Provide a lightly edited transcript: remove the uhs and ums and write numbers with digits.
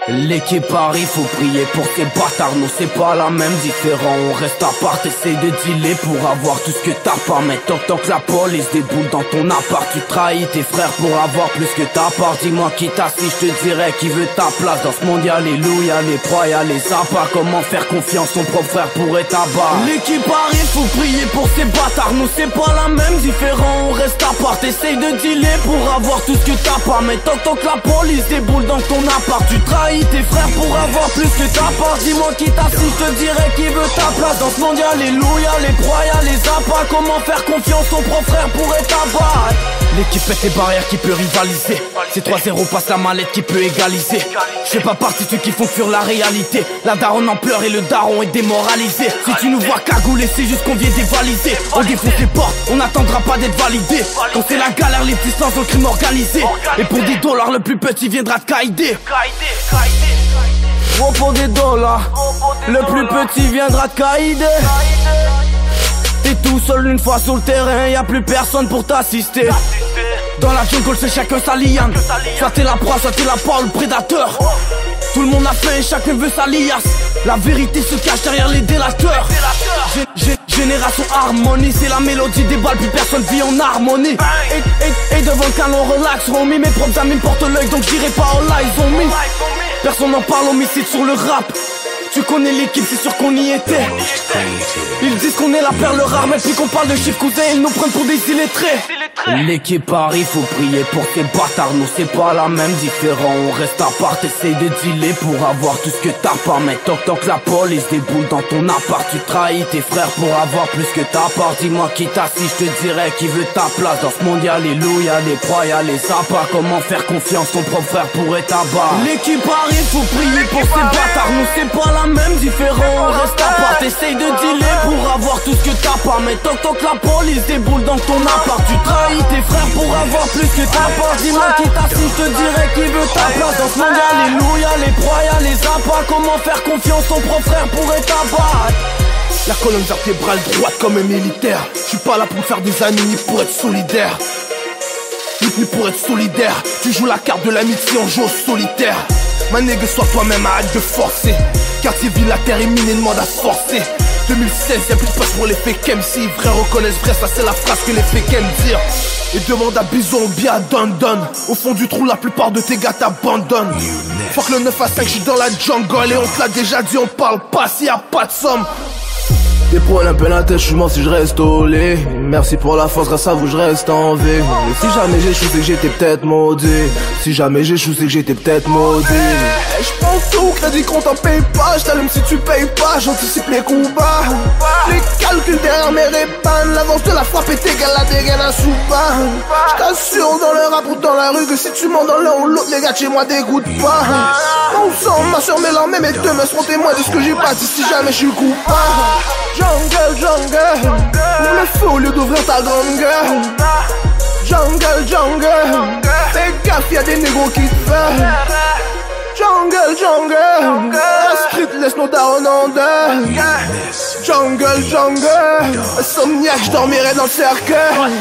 L'équipe arrive, faut prier pour ces bâtards. Nous c'est pas la même, différent. On reste à part, essaye de dealer pour avoir tout ce que t'as pas. Mais tant que la police déboule dans ton appart, tu trahis tes frères pour avoir plus que ta part. Dis-moi qui t'assis, je te dirai qui veut ta place. Dans ce monde y'a les loups, y'a les proies, y'a les appâts. Comment faire confiance, ton propre frère pourrait t'abattre. L'équipe arrive, faut prier pour ces bâtards. Nous c'est pas la même, différent. On reste à part, essaye de dealer pour avoir tout ce que t'as pas. Mais tant que la police déboule dans ton appart, tu trahis tes frères pour avoir plus que ta part. Dis-moi qui t'assis, je te dirai qui veut ta place. Dans ce monde y'a les loups, y'a les proies, y'a les appâts. Comment faire confiance, ton propre frère pourrait t'abattre. L'équipe pète les barrières qui peut rivaliser. C'est 3-0 passe la mallette qui peut égaliser. Je fais pas partie de ceux qui font fuir la réalité. La daronne en pleure et le daron est démoralisé. Si tu nous vois cagoulés, c'est juste qu'on vient dévaliser. On défonce les portes, on n'attendra pas d'être validé. Quand c'est la galère, les petits sens au crime organisé. Et pour des dollars, le plus petit viendra te caïder. Oh, pour des dollars, le plus petit viendra te caïder. T'es tout seul une fois sur le terrain, y'a plus personne pour t'assister. Dans la jungle c'est chacun sa liane. Soit t'es la proie, soit t'es la proie ou le prédateur. Tout le monde a faim et chacun veut sa liasse. La vérité se cache derrière les délateurs. Génération harmonie, c'est la mélodie des balles, plus personne vit en harmonie. Et devant le canon relax, homie. Mes propres amis me portent l'œil donc j'irai pas au live, ils ont mis. Personne n'en parle, homicide sur le rap. Tu connais l'équipe, c'est sûr qu'on y était. Ils disent qu'on est la perle rare, mais puis qu'on parle de chiffres cousins, ils nous prennent pour des illettrés. L'équipe arrive, faut prier pour ces bâtards. Nous c'est pas la même, différent. On reste à part, essaye de dealer pour avoir tout ce que t'as pas. Mais tant que la police déboule dans ton appart, tu trahis tes frères pour avoir plus que ta part. Dis-moi qui t'assis, je te dirai qui veut ta place. Dans ce monde y'a les loups, y'a les proies, y'a les appâts. Comment faire confiance, ton propre frère pourrait t'abattre. L'équipe arrive, faut prier pour ces bâtards. Nous c'est pas la même, différent. On reste à part, essaye de dealer pour avoir tout ce que t'as pas. Mais tant que la police déboule dans ton appart, tu trahis tes frères pour avoir plus que ta part. Dis-moi qui t'assis, je te dirai qui veut ta place. Dans ce monde y'a les loups, y'a les proies, y'a les appâts. Comment faire confiance, ton propre frère pourrait t'abattre. La colonne vertébrale droite comme un militaire. Je suis pas là pour me faire des amis ni pour être solidaire. Ni pour être solidaire. Tu joues la carte de l'amitié, on joue au solitaire. Ma nègre, sois toi-même, arrête de forcer. Quartier ville, la terre est minée, demande à se forcer. 2016, y'a plus de place pour les fake MC. Vrai reconnaissent vrai, ça c'est la phrase que les fake aiment dire. Et demande à Bison ou bien à Don. Au fond du trou, la plupart de tes gars t'abandonnent. Fuck le 9 à 5, j'suis dans la jungle. Et on te l'a déjà dit, on parle pas s'il y a pas de somme. Des problèmes plein la tête, je suis mort si je reste au lit. Merci pour la force, grâce à vous je reste en vie. Et si jamais j'échoue c'est que j'étais peut-être maudit. Si jamais j'échoue c'est que j'étais peut-être maudit. J'pense au crédit qu'on t'en paye pas. J't'allume si tu payes pas, j'anticipe les coups bas. Les calculs derrière mes répanes. L'avance de la frappe est égale à des gains à soupa. J't'assure dans le rap ou dans la rue que si tu mens dans l'un ou l'autre, les gars de chez moi dégoûtent pas. On sent ma soeur, mes larmes, mes deux me seront témoins de ce que j'ai bâti si jamais je suis coupable. Jungle, ouvre le feu au lieu d'ouvrir ta grande gueule. Jungle, fais gaffe, y'a des négros qui te veulent. Jungle, la street laisse nos darons en deuil. Jungle, insomniaque, j'dormirai dans le cercueil.